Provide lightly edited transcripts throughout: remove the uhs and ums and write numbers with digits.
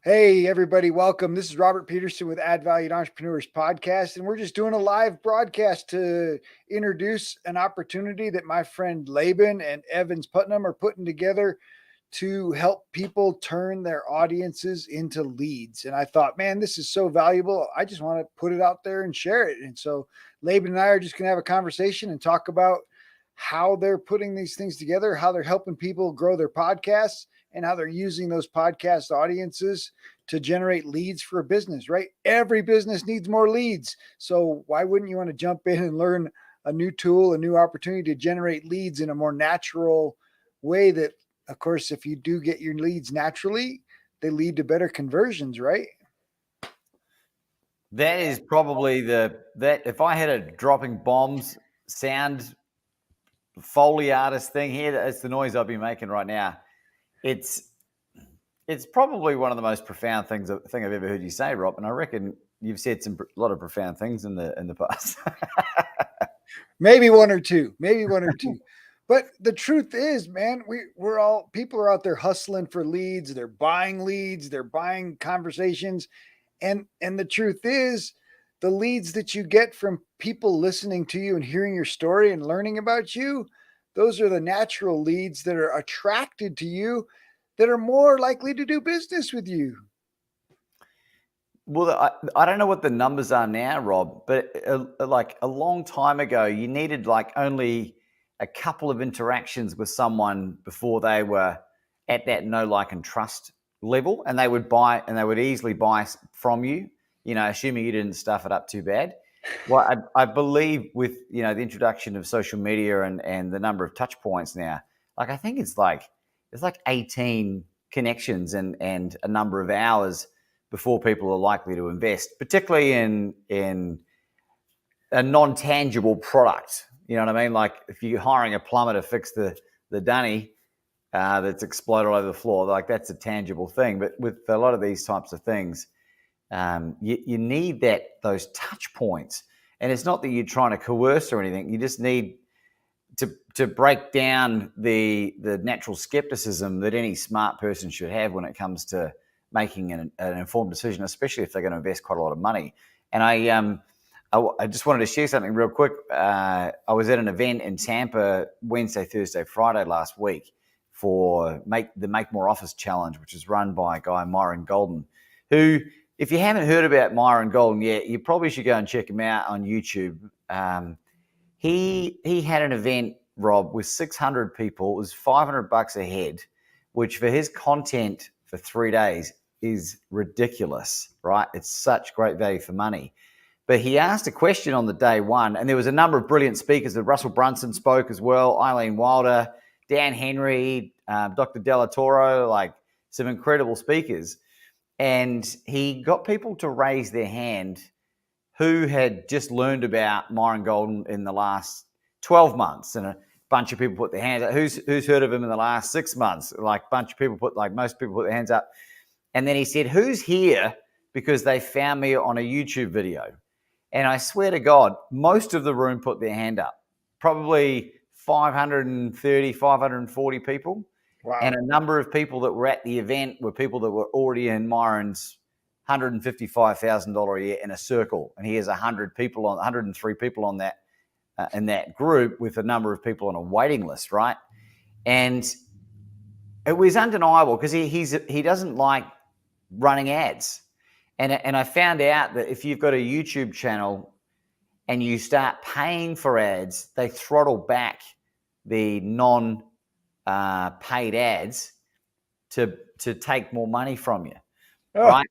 Hey, everybody, welcome. This is Robert Peterson with Add Valued Entrepreneurs Podcast, and we're just doing a live broadcast to introduce an opportunity that my friend Laban and Evans Putnam are putting together to help people turn their audiences into leads. And I thought, man, this is so valuable. I just want to put it out there and share it. And so Laban and I are just going to have a conversation and talk about how they're putting these things together, how they're helping people grow their podcasts, and how they're using those podcast audiences to generate leads for a business, right? Every business needs more leads. So why wouldn't you want to jump in and learn a new tool, a new opportunity to generate leads in a more natural way that, of course, if you do get your leads naturally, they lead to better conversions, right? That is probably that if I had a dropping bombs sound Foley artist thing here, that's the noise I'll be making right now. It's probably one of the most profound thing I've ever heard you say, Rob. And I reckon you've said a lot of profound things in the past. Maybe one or two. But the truth is, man, people are out there hustling for leads. They're buying leads. They're buying conversations. And the truth is, the leads that you get from people listening to you and hearing your story and learning about you, those are the natural leads that are attracted to you, that are more likely to do business with you. Well, I don't know what the numbers are now, Rob, but like a long time ago, you needed like only a couple of interactions with someone before they were at that know, like, and trust level, and they would easily buy from you, assuming you didn't stuff it up too bad. Well, I believe with, the introduction of social media and the number of touch points now, like I think it's like 18 connections and a number of hours before people are likely to invest, particularly in a non-tangible product. You know what I mean? Like if you're hiring a plumber to fix the dunny that's exploded all over the floor, like that's a tangible thing. But with a lot of these types of things, you need those touch points. And it's not that you're trying to coerce or anything. You just need to break down the natural skepticism that any smart person should have when it comes to making an informed decision, especially if they're going to invest quite a lot of money. And I just wanted to share something real quick. I was at an event in Tampa Wednesday, Thursday, Friday last week for the Make More Office Challenge, which is run by a guy, Myron Golden, who, if you haven't heard about Myron Golden yet, you probably should go and check him out on YouTube. He had an event, Rob, with 600 people. It was $500 a head, which for his content for 3 days is ridiculous, right? It's such great value for money. But he asked a question on the day one, and there was a number of brilliant speakers. Russell Brunson spoke as well, Eileen Wilder, Dan Henry, Dr. Della Toro, like some incredible speakers. And he got people to raise their hand who had just learned about Myron Golden in the last 12 months. And a bunch of people put their hands up. Who's heard of him in the last 6 months? Like most people put their hands up. And then he said, who's here because they found me on a YouTube video? And I swear to God, most of the room put their hand up. Probably 530, 540 people. Wow. And a number of people that were at the event were people that were already in Myron's $155,000 a year in a circle. And he has 103 people on that in that group, with a number of people on a waiting list, right? And it was undeniable because he doesn't like running ads. And I found out that if you've got a YouTube channel and you start paying for ads, they throttle back the non-paid ads to take more money from you, right?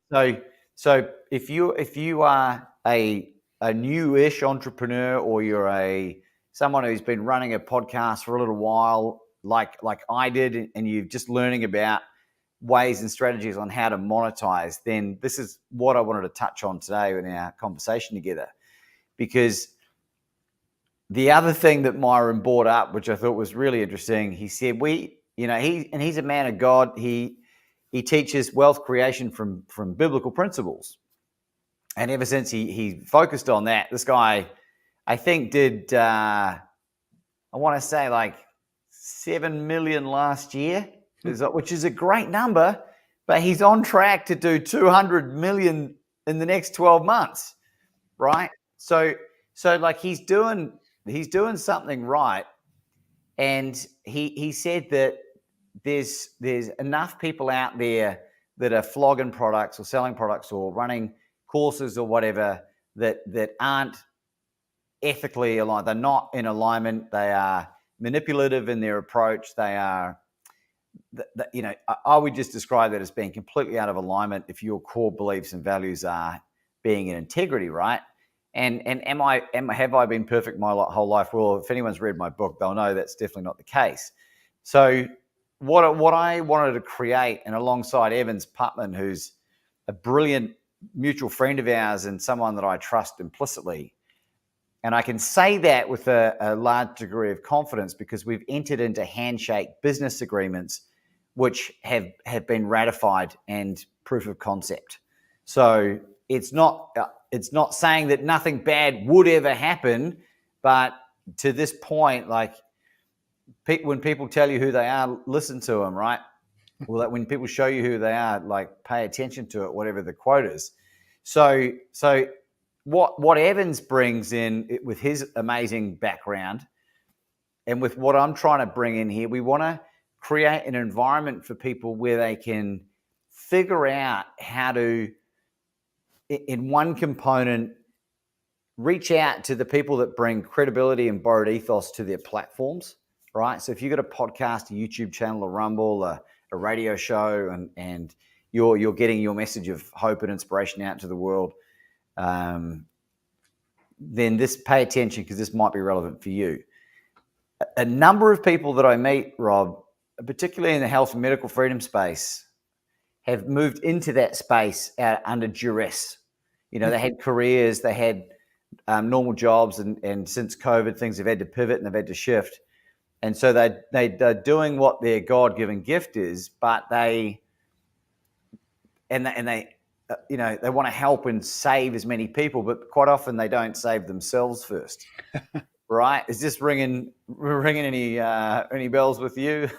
So if you are a newish entrepreneur, or you're someone who's been running a podcast for a little while, like I did, and you're just learning about ways and strategies on how to monetize, then this is what I wanted to touch on today in our conversation together. Because the other thing that Myron brought up, which I thought was really interesting, he said he's a man of God. He teaches wealth creation from biblical principles. And ever since he focused on that, this guy, I think, did I want to say like 7 million last year, which is a great number. but he's on track to do 200 million in the next 12 months, right? So like he's doing something right. And he said that there's enough people out there that are flogging products or selling products or running courses or whatever that aren't ethically aligned. They're not in alignment. They are manipulative in their approach. They are, I would just describe that as being completely out of alignment if your core beliefs and values are being in integrity, right? And have I been perfect my whole life? Well, if anyone's read my book, they'll know that's definitely not the case. So what I wanted to create, and alongside Evans Putman, who's a brilliant mutual friend of ours and someone that I trust implicitly, and I can say that with a large degree of confidence because we've entered into handshake business agreements which have been ratified and proof of concept. So it's not saying that nothing bad would ever happen, but to this point, like when people tell you who they are, listen to them, right? Well, when people show you who they are, like pay attention to it, whatever the quote is. So what Evans brings in with his amazing background and with what I'm trying to bring in here, we want to create an environment for people where they can figure out how to, in one component, reach out to the people that bring credibility and borrowed ethos to their platforms, right? So if you've got a podcast, a YouTube channel, a Rumble, a radio show, and you're getting your message of hope and inspiration out to the world, then pay attention because this might be relevant for you. A number of people that I meet, Rob, particularly in the health and medical freedom space, have moved into that space under duress. They had careers, they had normal jobs, and since COVID, things have had to pivot and they've had to shift. And so they're doing what their God-given gift is, but they want to help and save as many people, but quite often they don't save themselves first. Right? Is this ringing any bells with you?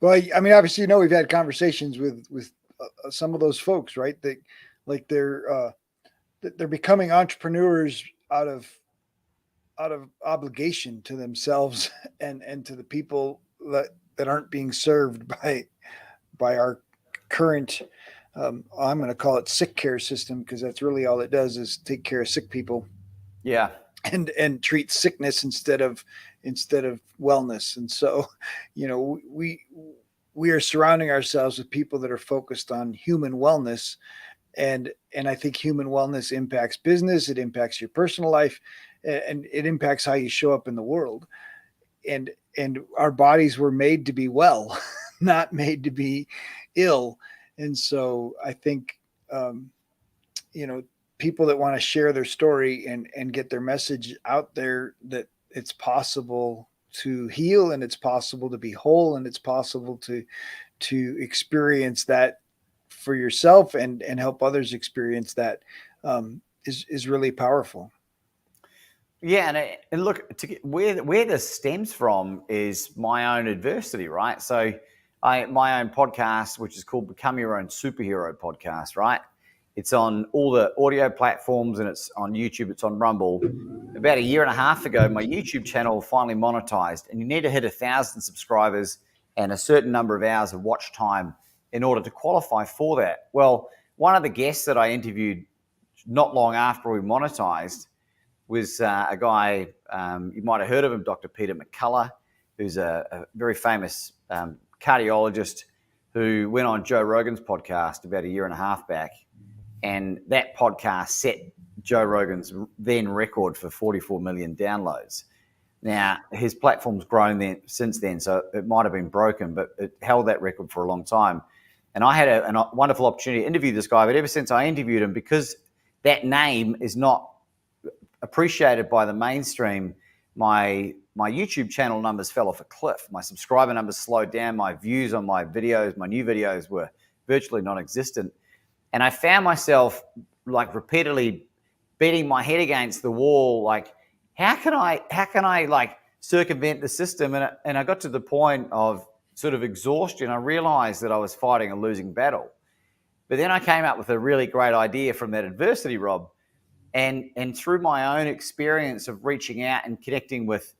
Well, I mean, obviously, we've had conversations with some of those folks, right? They're becoming entrepreneurs out of obligation to themselves and to the people that aren't being served by our current. I'm going to call it sick care system because that's really all it does is take care of sick people. Yeah. And treat sickness instead of wellness. And so, we are surrounding ourselves with people that are focused on human wellness. And I think human wellness impacts business. It impacts your personal life, and it impacts how you show up in the world. And our bodies were made to be well, not made to be ill. And so I think, people that want to share their story and get their message out there that it's possible to heal and it's possible to be whole and it's possible to experience that for yourself and help others experience that is really powerful. Yeah, and look, where this stems from is my own adversity, right? So my own podcast, which is called Become Your Own Superhero Podcast, right? It's on all the audio platforms and it's on YouTube, it's on Rumble. About a year and a half ago, my YouTube channel finally monetized, and you need to hit 1,000 subscribers and a certain number of hours of watch time in order to qualify for that. Well, one of the guests that I interviewed not long after we monetized was a guy, you might have heard of him, Dr. Peter McCullough, who's a very famous cardiologist who went on Joe Rogan's podcast about a year and a half back. And that podcast set Joe Rogan's then record for 44 million downloads. Now, his platform's grown since then, so it might have been broken, but it held that record for a long time. And I had a wonderful opportunity to interview this guy, but ever since I interviewed him, because that name is not appreciated by the mainstream, my YouTube channel numbers fell off a cliff. My subscriber numbers slowed down. My views on my videos, my new videos, were virtually non-existent. And I found myself like repeatedly beating my head against the wall, like, how can I like circumvent the system? And I got to the point of sort of exhaustion, I realized that I was fighting a losing battle. But then I came up with a really great idea from that adversity, Rob. And through my own experience of reaching out and connecting with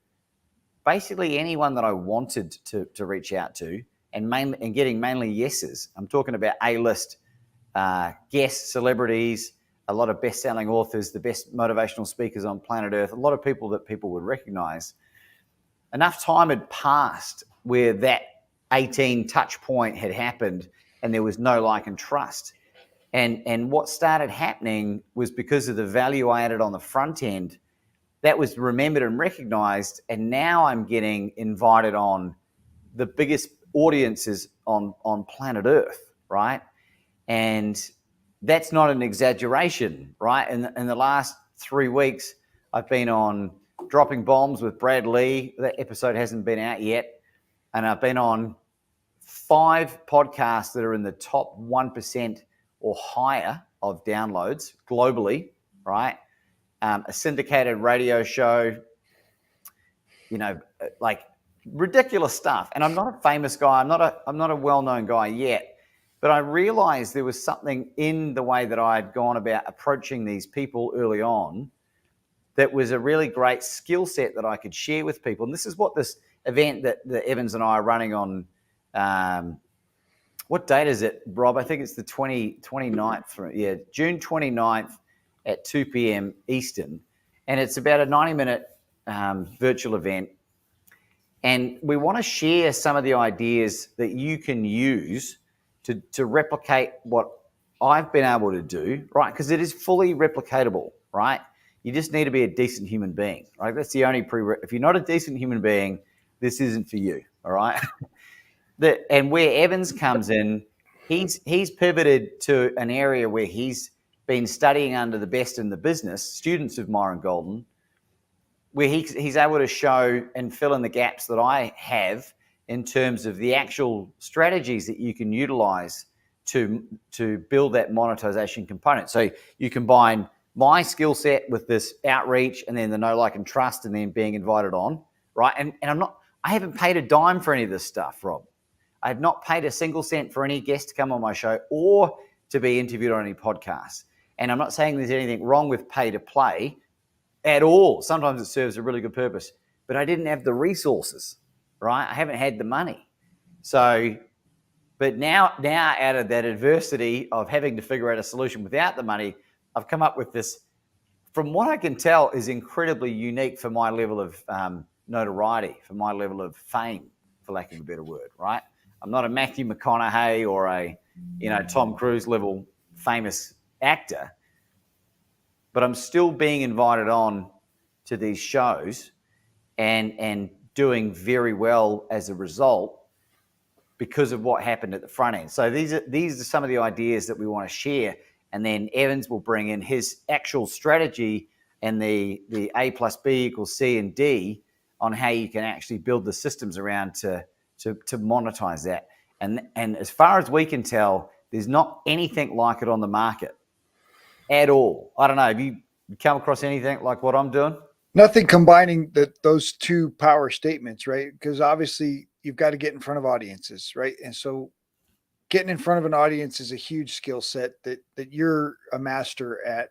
basically anyone that I wanted to reach out to, and getting mainly yeses. I'm talking about A-list guests, celebrities, a lot of best-selling authors, the best motivational speakers on planet Earth, a lot of people that people would recognize. Enough time had passed where that 18 touch point had happened and there was no like and trust. And what started happening was, because of the value I added on the front end, that was remembered and recognized. And now I'm getting invited on the biggest audiences on planet Earth, right? And that's not an exaggeration, right? In the last 3 weeks, I've been on Dropping Bombs with Brad Lee. That episode hasn't been out yet. And I've been on 5 podcasts that are in the top 1% or higher of downloads globally, right? A syndicated radio show, like ridiculous stuff. And I'm not a famous guy. I'm not a well-known guy yet, but I realized there was something in the way that I had gone about approaching these people early on that was a really great skill set that I could share with people. And this is what this event that Evans and I are running on, what date is it, Rob? I think it's the 29th, June 29th at 2 p.m. Eastern. And it's about a 90-minute virtual event. And we want to share some of the ideas that you can use to replicate what I've been able to do, right? Because it is fully replicatable, right? You just need to be a decent human being, right? That's the only if you're not a decent human being, this isn't for you, all right? And where Evans comes in, he's pivoted to an area where he's been studying under the best in the business, students of Myron Golden, where he's able to show and fill in the gaps that I have in terms of the actual strategies that you can utilize to build that monetization component. So you combine my skill set with this outreach, and then the know, like, and trust, and then being invited on, right? And I haven't paid a dime for any of this stuff, Rob. I have not paid a single cent for any guest to come on my show or to be interviewed on any podcasts. And I'm not saying there's anything wrong with pay to play at all. Sometimes it serves a really good purpose, but I didn't have the resources, right? I haven't had the money. So, but now out of that adversity of having to figure out a solution without the money, I've come up with this, from what I can tell, is incredibly unique for my level of notoriety, for my level of fame, for lack of a better word, right? I'm not a Matthew McConaughey or a, Tom Cruise level famous actor, but I'm still being invited on to these shows and doing very well as a result because of what happened at the front end. So these are some of the ideas that we want to share, and then Evans will bring in his actual strategy and the A plus B equals C and D on how you can actually build the systems around to monetize that. And as far as we can tell, there's not anything like it on the market at all. I don't know. Have you come across anything like what I'm doing? Nothing combining those two power statements, right? Because obviously you've got to get in front of audiences, right? And so getting in front of an audience is a huge skill set that you're a master at.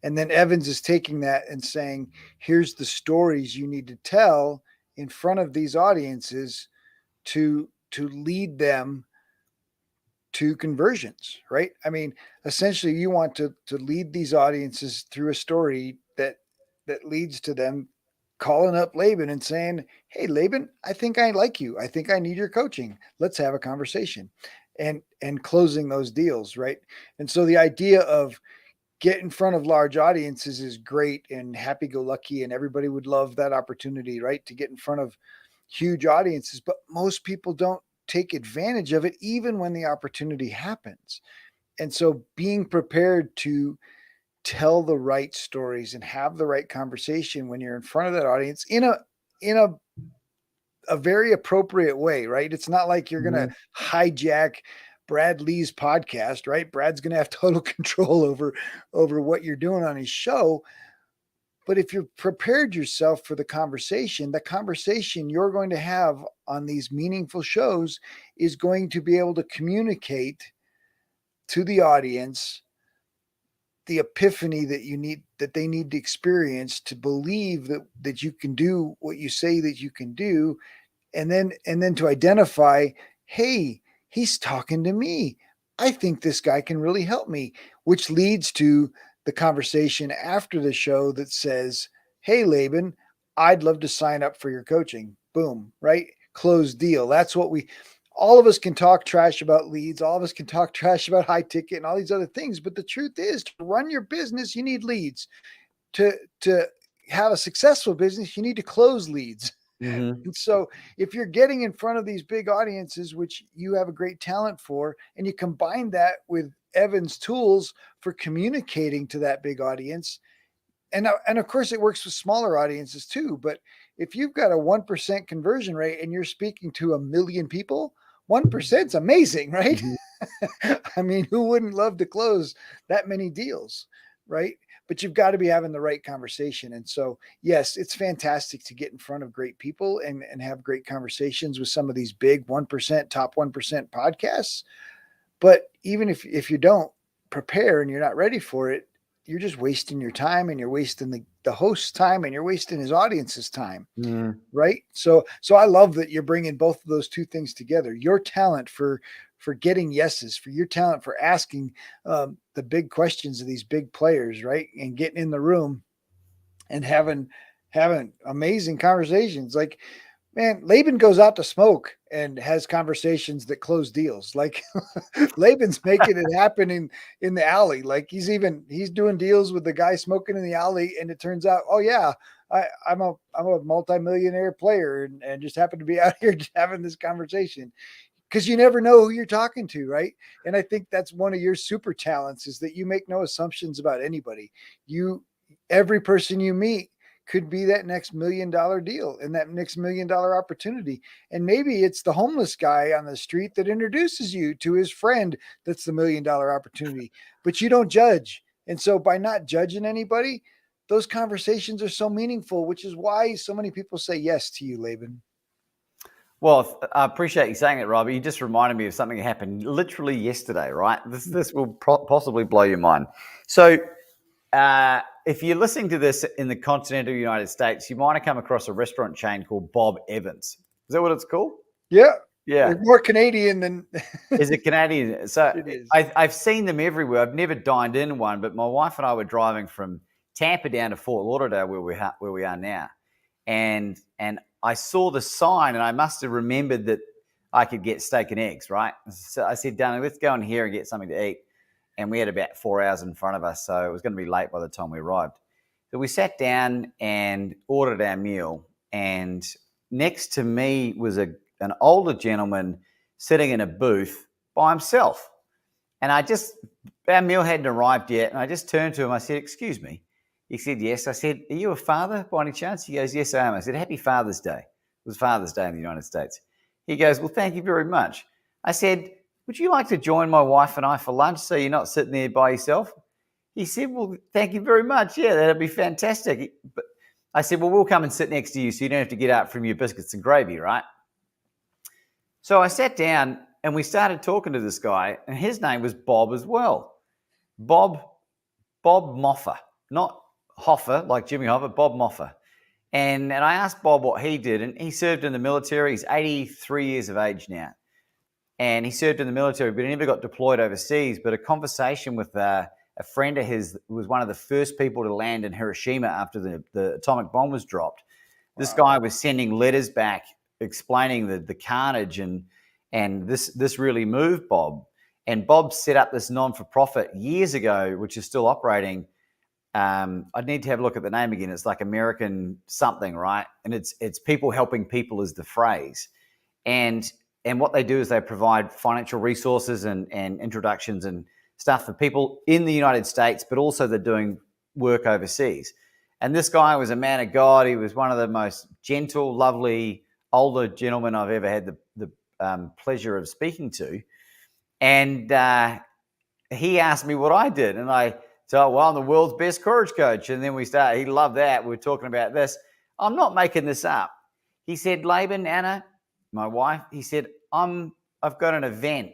And then Evans is taking that and saying, here's the stories you need to tell in front of these audiences to lead them to conversions, right? I mean, essentially you want to lead these audiences through a story that leads to them calling up Laban and saying, hey, Laban, I think I like you. I think I need your coaching. Let's have a conversation, and closing those deals, right? And so the idea of get in front of large audiences is great and happy-go-lucky, and everybody would love that opportunity, right? To get in front of huge audiences, but most people don't take advantage of it even when the opportunity happens. And so being prepared to tell the right stories and have the right conversation when you're in front of that audience in a very appropriate way, right? It's not like you're going to hijack Brad Lee's podcast, right? Brad's going to have total control over what you're doing on his show, But if you've prepared yourself for the conversation you're going to have on these meaningful shows is going to be able to communicate to the audience the epiphany that they need to experience to believe that you can do what you say that you can do, and then to identify, hey, he's talking to me. I think this guy can really help me, which leads to the conversation after the show that says, hey, Laban, I'd love to sign up for your coaching. Boom, right? Closed deal. That's what all of us can talk trash about leads. All of us can talk trash about high ticket and all these other things. But the truth is, to run your business, you need leads. To have a successful business, you need to close leads. Mm-hmm. And so if you're getting in front of these big audiences, which you have a great talent for, and you combine that with Evan's tools for communicating to that big audience, and of course it works with smaller audiences too, but if you've got a 1% conversion rate and you're speaking to 1,000,000 people, 1% is amazing, right? Mm-hmm. I mean, who wouldn't love to close that many deals, right? But you've got to be having the right conversation. And so, yes, it's fantastic to get in front of great people and have great conversations with some of these big 1%, top 1% podcasts. But even if you don't prepare and you're not ready for it, you're just wasting your time, and you're wasting the host's time, and you're wasting his audience's time. Mm. Right. So I love that you're bringing both of those two things together. Your talent for getting yeses, for your talent for asking the big questions of these big players, right, and getting in the room and having amazing conversations. Like, man, Laban goes out to smoke and has conversations that close deals. Like Laban's making it happen in the alley. Like he's doing deals with the guy smoking in the alley, and it turns out, oh yeah, I'm a multimillionaire player and just happen to be out here having this conversation, because you never know who you're talking to, right? And I think that's one of your super talents, is that you make no assumptions about anybody. Every person you meet could be that next $1,000,000 deal and that next $1,000,000 opportunity. And maybe it's the homeless guy on the street that introduces you to his friend that's the $1,000,000 opportunity, but you don't judge. And so by not judging anybody, those conversations are so meaningful, which is why so many people say yes to you, Laban. Well, I appreciate you saying it, Robbie. You just reminded me of something that happened literally yesterday, right? This will possibly blow your mind. So if you're listening to this in the continental United States, you might have come across a restaurant chain called Bob Evans. Is that what it's called? Yeah. Yeah. It's more Canadian than Is it Canadian? So it is. I've seen them everywhere. I've never dined in one, but my wife and I were driving from Tampa down to Fort Lauderdale, where we are now, and I saw the sign, and I must have remembered that I could get steak and eggs, right? So I said, darling, let's go in here and get something to eat. And we had about 4 hours in front of us, so it was going to be late by the time we arrived. So we sat down and ordered our meal, and next to me was an older gentleman sitting in a booth by himself. And our meal hadn't arrived yet, and I just turned to him. I said, excuse me. He said, yes. I said, are you a father by any chance? He goes, yes, I am. I said, happy Father's Day. It was Father's Day in the United States. He goes, well, thank you very much. I said, would you like to join my wife and I for lunch so you're not sitting there by yourself? He said, well, thank you very much. Yeah, that'd be fantastic. But I said, well, we'll come and sit next to you so you don't have to get up from your biscuits and gravy, right? So I sat down and we started talking to this guy, and his name was Bob as well. Bob Moffa, not Hoffa, like Jimmy Hoffa, Bob Moffa. And I asked Bob what he did, and he served in the military. He's 83 years of age now. And he served in the military, but he never got deployed overseas. But a conversation with a friend of his who was one of the first people to land in Hiroshima after the atomic bomb was dropped. Wow. This guy was sending letters back explaining the carnage, and this really moved Bob. And Bob set up this non-for-profit years ago, which is still operating. I'd need to have a look at the name again. It's like American something, right? And it's people helping people is the phrase. And what they do is they provide financial resources and introductions and stuff for people in the United States, but also they're doing work overseas. And this guy was a man of God. He was one of the most gentle, lovely, older gentlemen I've ever had the pleasure of speaking to. And he asked me what I did. And I So, well, I'm the world's best courage coach. And then he loved that. We were talking about this. I'm not making this up. He said, Laban, Anna, my wife, he said, I've got an event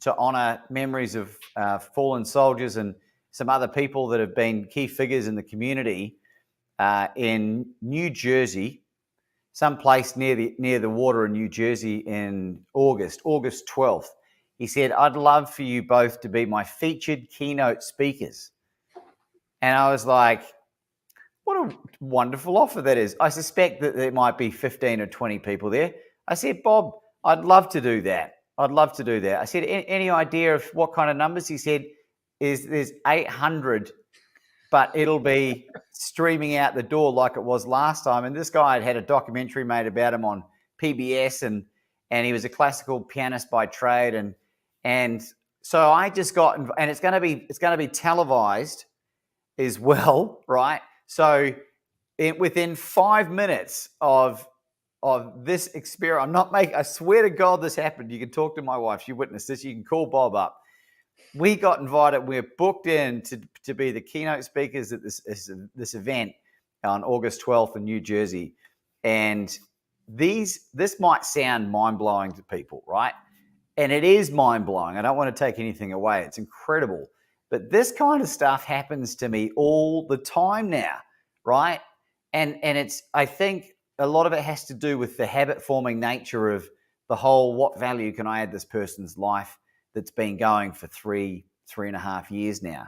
to honor memories of fallen soldiers and some other people that have been key figures in the community in New Jersey, someplace near the water in New Jersey in August 12th. He said, I'd love for you both to be my featured keynote speakers. And I was like, what a wonderful offer that is. I suspect that there might be 15 or 20 people there. I said, Bob, I'd love to do that. I said, any idea of what kind of numbers? He said, there's 800, but it'll be streaming out the door like it was last time. And this guy had a documentary made about him on PBS, and he was a classical pianist by trade. And so I just got, and it's going to be televised as well, right? So within 5 minutes of this experience, I swear to God this happened. You can talk to my wife. She witnessed this. You can call Bob up. We got invited. We're booked in to be the keynote speakers at this event on August 12th in New Jersey. And this might sound mind-blowing to people, right? And it is mind-blowing. I don't want to take anything away. It's incredible. But this kind of stuff happens to me all the time now, right? And I think a lot of it has to do with the habit-forming nature of the whole, what value can I add this person's life that's been going for 3.5 years now.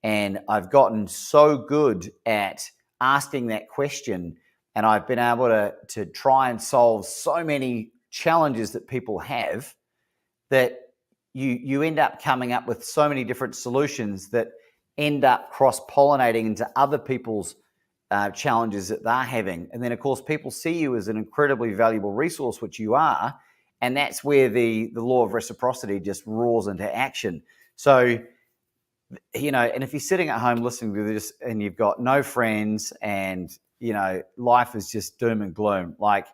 And I've gotten so good at asking that question, and I've been able to try and solve so many challenges that people have, that you end up coming up with so many different solutions that end up cross-pollinating into other people's challenges that they're having. And then, of course, people see you as an incredibly valuable resource, which you are. And that's where the law of reciprocity just roars into action. So, and if you're sitting at home listening to this and you've got no friends and, life is just doom and gloom, like,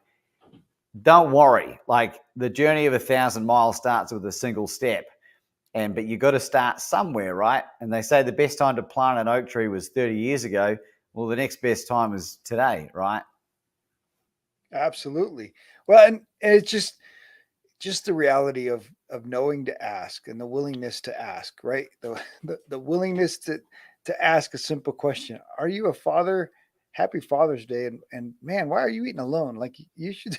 don't worry. Like, the journey of 1,000 miles starts with a single step. But you got to start somewhere, right? And they say the best time to plant an oak tree was 30 years ago. Well, the next best time is today, right? Absolutely. Well, and it's just the reality of knowing to ask and the willingness to ask, right? The willingness to ask a simple question. Are you a father? Happy Father's Day. And man, why are you eating alone? Like, you should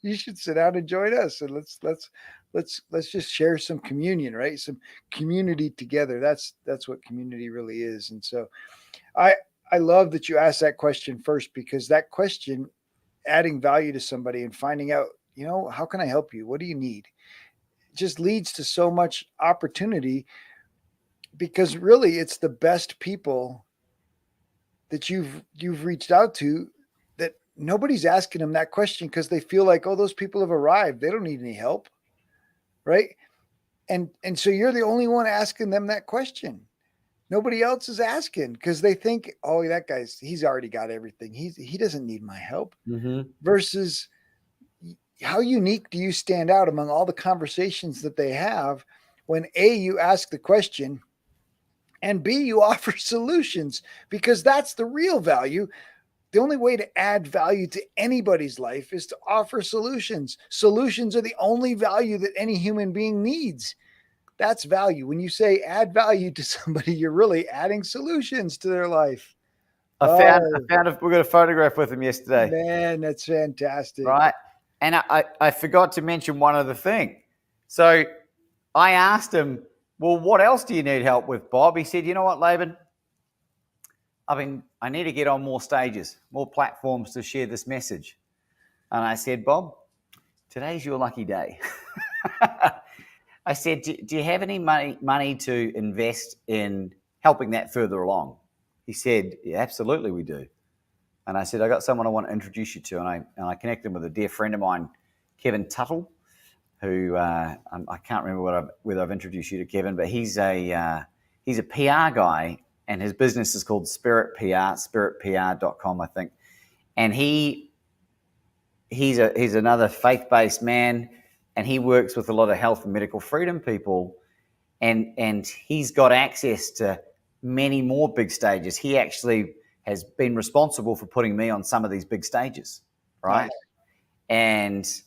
you should sit down and join us, and let's just share some communion, right? Some community together. That's what community really is. And so I love that you asked that question first, because that question, adding value to somebody and finding out, how can I help you? What do you need? Just leads to so much opportunity, because really it's the best people that you've reached out to, that nobody's asking them that question because they feel like, oh, those people have arrived. They don't need any help. Right. And so you're the only one asking them that question. Nobody else is asking because they think, oh, he's already got everything. He doesn't need my help. Mm-hmm. Versus, how unique do you stand out among all the conversations that they have when A, you ask the question, and B, you offer solutions, because that's the real value. The only way to add value to anybody's life is to offer solutions. Solutions are the only value that any human being needs. That's value. When you say add value to somebody, you're really adding solutions to their life. We got a photograph with him yesterday. Man, that's fantastic. Right. And I forgot to mention one other thing. So I asked him, well, what else do you need help with, Bob? He said, you know what, Laban? I need to get on more stages, more platforms to share this message. And I said, Bob, today's your lucky day. I said, do you have any money to invest in helping that further along? He said, yeah, absolutely we do. And I said, I got someone I want to introduce you to. And I connected him with a dear friend of mine, Kevin Tuttle, who I can't remember whether I've introduced you to Kevin, but he's a PR guy, and his business is called Spirit PR, spiritpr.com, I think. And he's another faith-based man, and he works with a lot of health and medical freedom people, and he's got access to many more big stages. He actually has been responsible for putting me on some of these big stages, right? Nice.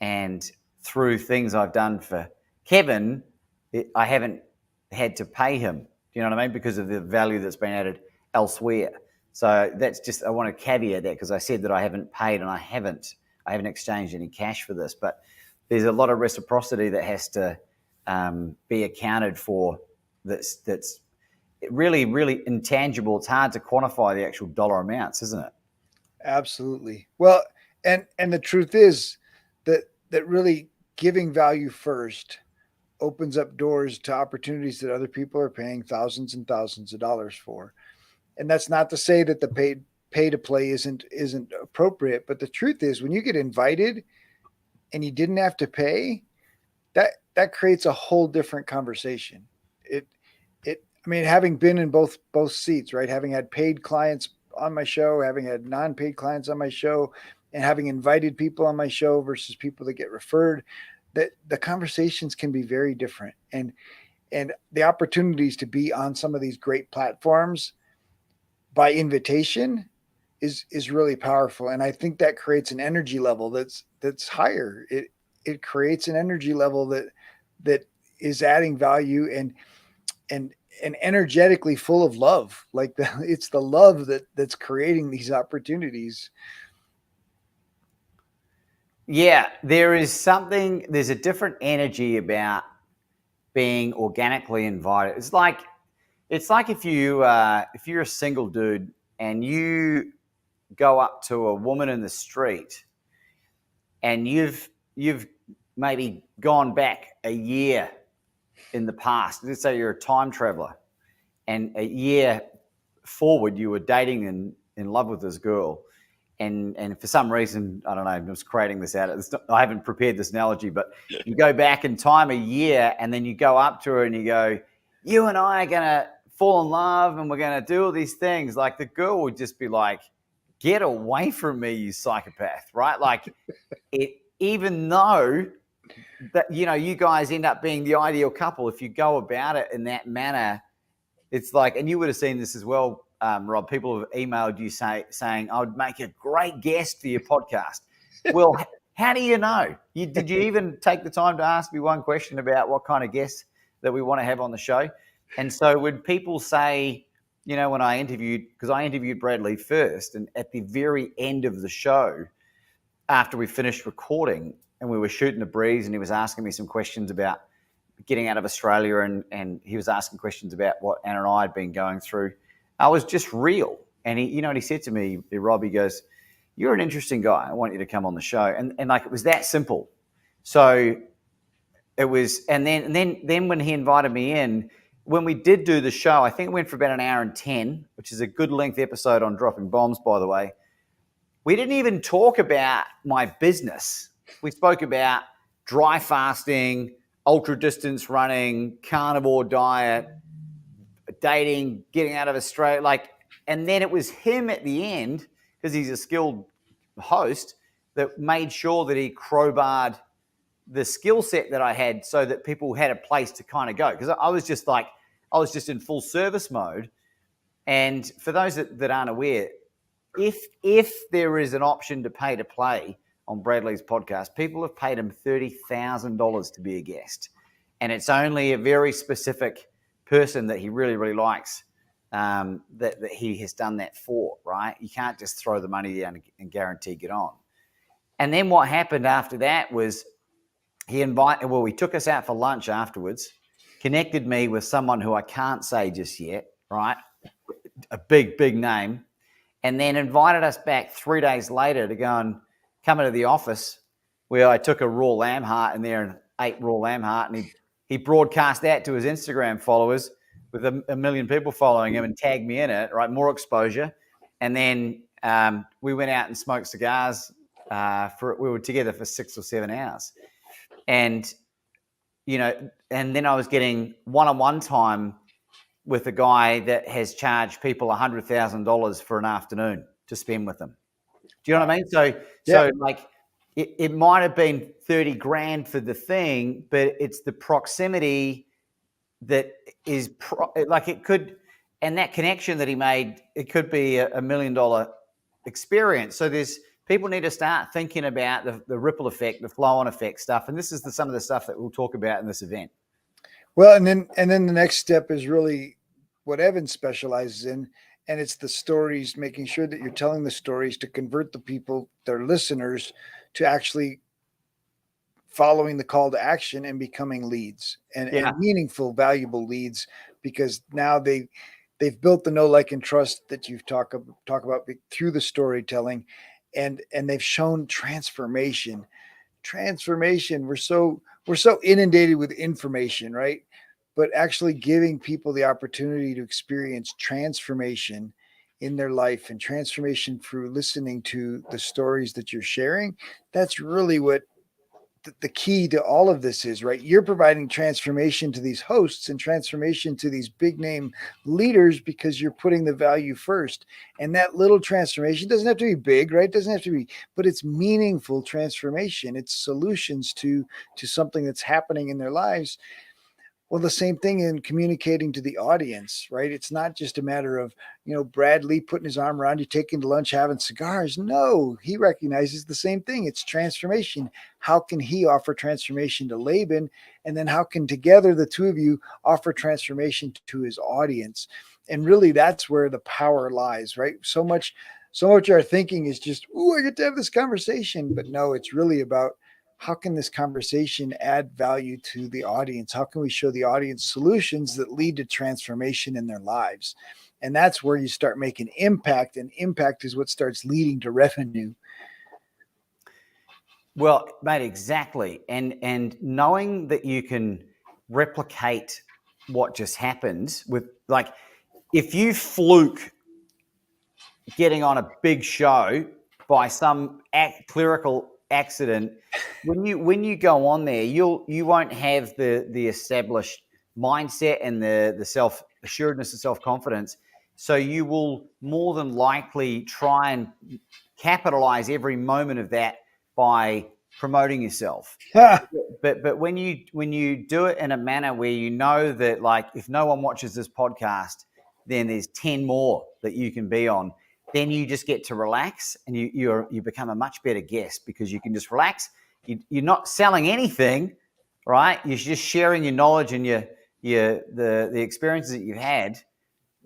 And through things I've done for Kevin, I haven't had to pay him. Do you know what I mean? Because of the value that's been added elsewhere. So that's just, I want to caveat that, because I said that I haven't paid, and I haven't exchanged any cash for this. But there's a lot of reciprocity that has to be accounted for. That's really, really intangible. It's hard to quantify the actual dollar amounts, isn't it? Absolutely. Well, and the truth is that really giving value first opens up doors to opportunities that other people are paying thousands and thousands of dollars for. And that's not to say that the pay to play isn't appropriate, but the truth is, when you get invited and you didn't have to pay, that creates a whole different conversation. I mean, having been in both seats, right? Having had paid clients on my show, having had non-paid clients on my show, and having invited people on my show versus people that get referred, that the conversations can be very different. And the opportunities to be on some of these great platforms by invitation is really powerful. And I think that creates an energy level that's higher. It creates an energy level that is adding value and energetically full of love. Like it's the love that's creating these opportunities. Yeah, there's a different energy about being organically invited. It's like if you're a single dude and you go up to a woman in the street, and you've maybe gone back a year in the past. Let's say you're a time traveler, and a year forward you were dating and in love with this girl, and for some reason, I don't know, I'm just creating this out. I haven't prepared this analogy, but you go back in time a year, and then you go up to her and you go, you and I are going to fall in love, and we're going to do all these things. Like, the girl would just be like, get away from me, you psychopath, right? Like, even though that, you guys end up being the ideal couple, if you go about it in that manner, it's like, and you would have seen this as well, Rob, people have emailed you saying, I would make a great guest for your podcast. Well, how do you know? Did you even take the time to ask me one question about what kind of guests that we want to have on the show? And so when people say, when I interviewed Bradley first, and at the very end of the show, after we finished recording and we were shooting the breeze, and he was asking me some questions about getting out of Australia, and he was asking questions about what Anna and I had been going through, I was just real. And he, what he said to me, Rob, he goes, you're an interesting guy. I want you to come on the show. And like, it was that simple. So it was, and then when he invited me in, when we did do the show, I think it went for about an hour and 10, which is a good length episode on dropping bombs, by the way. We didn't even talk about my business. We spoke about dry fasting, ultra distance running, carnivore diet, dating, getting out of Australia. And then it was him at the end, because he's a skilled host, that made sure that he crowbarred the skill set that I had so that people had a place to kind of go. Because I was just in full service mode. And for those that aren't aware, if there is an option to pay to play on Bradley's podcast, people have paid him $30,000 to be a guest. And it's only a very specific person that he really, really likes that he has done that for, right? You can't just throw the money down and guarantee get on. And then what happened after that was he took us out for lunch afterwards, connected me with someone who I can't say just yet, right? A big, big name. And then invited us back 3 days later to go and come into the office, where I took a raw lamb heart in there and ate raw lamb heart. And he broadcast that to his Instagram followers with a million people following him and tagged me in it, right? More exposure. And then we went out and smoked cigars. We were together for 6 or 7 hours. And, and then I was getting one-on-one time with a guy that has charged people $100,000 for an afternoon to spend with them. Do you know what I mean? So like, it might have been 30 grand for the thing, but it's the proximity that is like, it could, And that connection that he made, it could be a $1 million experience. So people need to start thinking about the ripple effect, the flow-on effect stuff. And this is some of the stuff that we'll talk about in this event. Well, and then the next step is really what Evan specializes in, and it's the stories, making sure that you're telling the stories to convert the people, their listeners, to actually following the call to action and becoming leads and meaningful, valuable leads, because now they've built the know, like, and trust that you've talk about through the storytelling, and they've shown transformation. We're so inundated with information, right? But actually giving people the opportunity to experience transformation in their life and transformation through listening to the stories that you're sharing, that's really what the key to all of this is, right? You're providing transformation to these hosts and transformation to these big name leaders because you're putting the value first. And that little transformation doesn't have to be big, right? It doesn't have to be, but it's meaningful transformation. It's solutions to something that's happening in their lives. Well, the same thing in communicating to the audience, right? It's not just a matter of, Brad Lee putting his arm around you, taking to lunch, having cigars. No, he recognizes the same thing. It's transformation. How can he offer transformation to Laban? And then how can together the two of you offer transformation to his audience? And really that's where the power lies, right? So much our thinking is just, I get to have this conversation. But no, it's really about, how can this conversation add value to the audience? How can we show the audience solutions that lead to transformation in their lives? And that's where you start making impact, and impact is what starts leading to revenue. Well, mate, exactly. And knowing that you can replicate what just happened with, like, if you fluke getting on a big show by some clerical accident, when you go on there, you won't have the established mindset and the self-assuredness and self-confidence. So you will more than likely try and capitalize every moment of that by promoting yourself. But when you do it in a manner where you know that, like, if no one watches this podcast, then there's 10 more that you can be on. Then you just get to relax, and you become a much better guest because you can just relax. You're not selling anything, right? You're just sharing your knowledge and the experiences that you've had.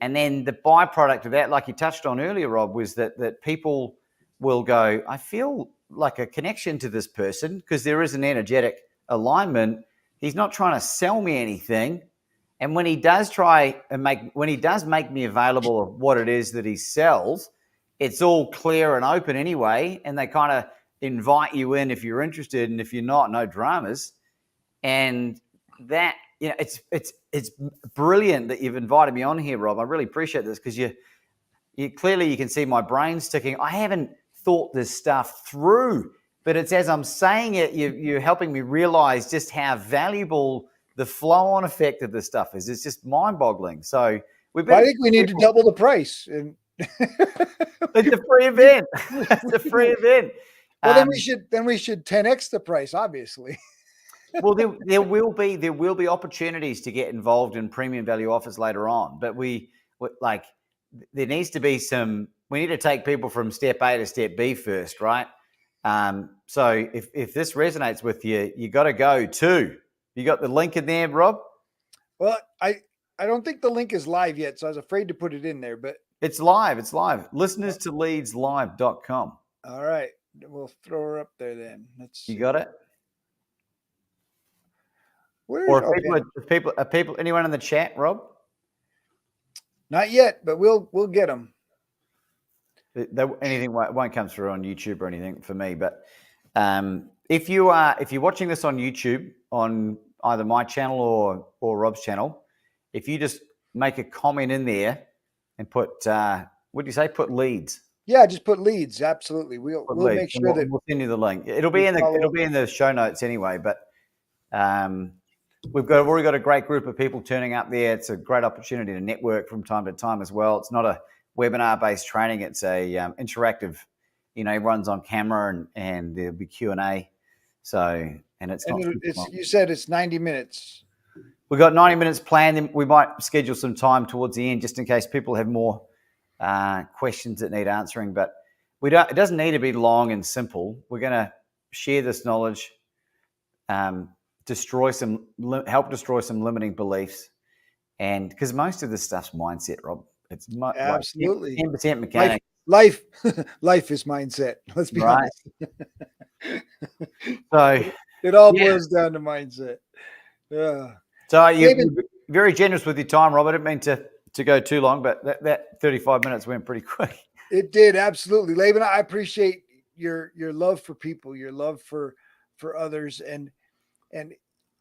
And then the byproduct of that, like you touched on earlier, Rob, was that people will go, I feel like a connection to this person because there is an energetic alignment. He's not trying to sell me anything. And when he does make me available of what it is that he sells, it's all clear and open anyway. And they kind of invite you in if you're interested, and if you're not, no dramas. And that, it's brilliant that you've invited me on here, Rob. I really appreciate this because you clearly you can see my brain's ticking. I haven't thought this stuff through, but it's as I'm saying it, you're helping me realize just how valuable the flow-on effect of this stuff is. It's just mind-boggling. So I think we need to double the price. And it's a free event. It's a free event. Well, then we should 10x the price, obviously. Well, there will be opportunities to get involved in premium value offers later on, but there needs to be we need to take people from step A to step B first, right? So if this resonates with you, you got to go too. You got the link in there, Rob? Well, I don't think the link is live yet, so I was afraid to put it in there, but it's live. It's live. listeners2leadslive.com. All right. We'll throw her up there then. Let's see. You got it? Or people, anyone in the chat, Rob? Not yet, but we'll get them. Anything won't come through on YouTube or anything for me. But if you're watching this on YouTube on either my channel or Rob's channel, if you just make a comment in there and put what do you say? Put leads. Yeah, just put leads. Absolutely. We'll make sure that we'll send you the link. It'll be in the show notes anyway. But we've already got a great group of people turning up there. It's a great opportunity to network from time to time as well. It's not a webinar-based training. It's a interactive. Everyone's on camera and there'll be Q&A. So, and it's not. You said it's 90 minutes. we've got 90 minutes planned, and we might schedule some time towards the end just in case people have more questions that need answering. But it doesn't need to be long and simple. We're going to share this knowledge, help destroy some limiting beliefs. And because most of this stuff's mindset, Rob, it's Absolutely. like 10% mechanics. Life is mindset. Let's be honest. So it all boils down to mindset. Yeah. So you're very generous with your time, Rob. I didn't mean to go too long, but that 35 minutes went pretty quick. It did, absolutely. Laban, I appreciate your love for people, your love for others, and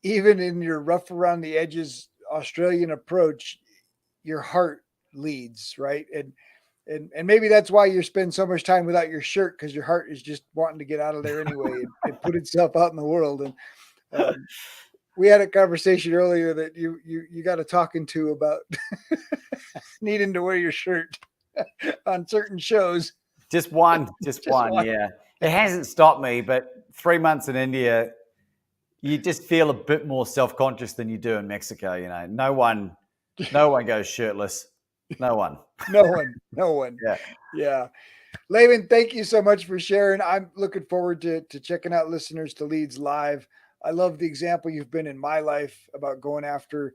even in your rough around the edges Australian approach, your heart leads, right? And maybe that's why you spend so much time without your shirt, because your heart is just wanting to get out of there anyway and put itself out in the world. And we had a conversation earlier that you got a talking to about needing to wear your shirt on certain shows. Just one. Yeah. It hasn't stopped me, but 3 months in India, you just feel a bit more self-conscious than you do in Mexico. You know, no one goes shirtless. No one. Yeah. Laban, thank you so much for sharing. I'm looking forward to checking out Listeners to Leads live. I love the example you've been in my life about going after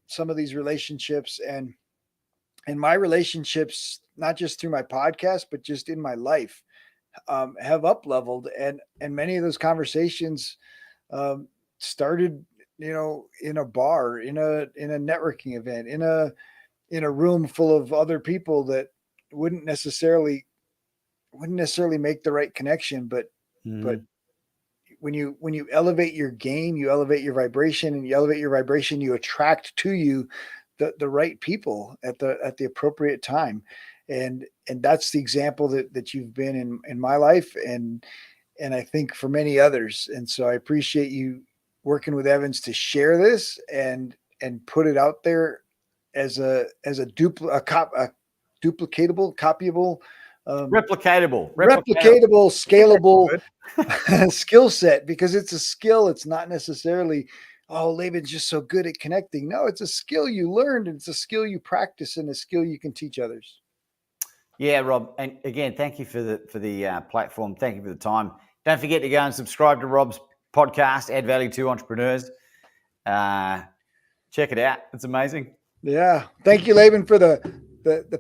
some of these relationships and my relationships, not just through my podcast, but just in my life, have up leveled. And many of those conversations started, in a bar, in a networking event, in a room full of other people that wouldn't necessarily make the right connection, but when you elevate your game, you elevate your vibration, and you elevate your vibration, you attract to you the right people at the appropriate time. And that's the example that you've been in my life, and I think for many others. And so I appreciate you working with Evans to share this and put it out there as a duplicatable, copyable, replicatable, scalable skill set, because it's a skill. It's not necessarily, oh, Laban's just so good at connecting. No, it's a skill you learned, and it's a skill you practice, and a skill you can teach others. Yeah, Rob. And again, thank you for the platform. Thank you for the time. Don't forget to go and subscribe to Rob's podcast, Add Value to Entrepreneurs. Check it out. It's amazing. Yeah. Thank you, Laban, for the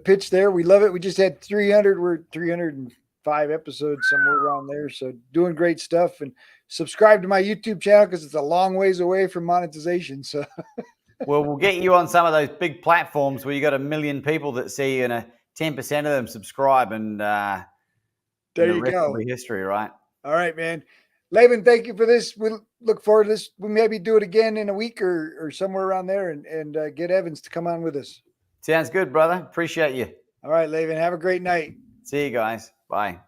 pitch there. We love it. We just had 300. We're 305 episodes, somewhere around there. So doing great stuff. And subscribe to my YouTube channel, because it's a long ways away from monetization. So well, we'll get you on some of those big platforms where you got 1 million people that see you, and 10% of them subscribe, and there you go. Will be history, right? All right, man. Laban, thank you for this. We look forward to this. We maybe do it again in a week or somewhere around there, and get Evans to come on with us. Sounds good, brother. Appreciate you. All right, Laban. Have a great night. See you guys. Bye.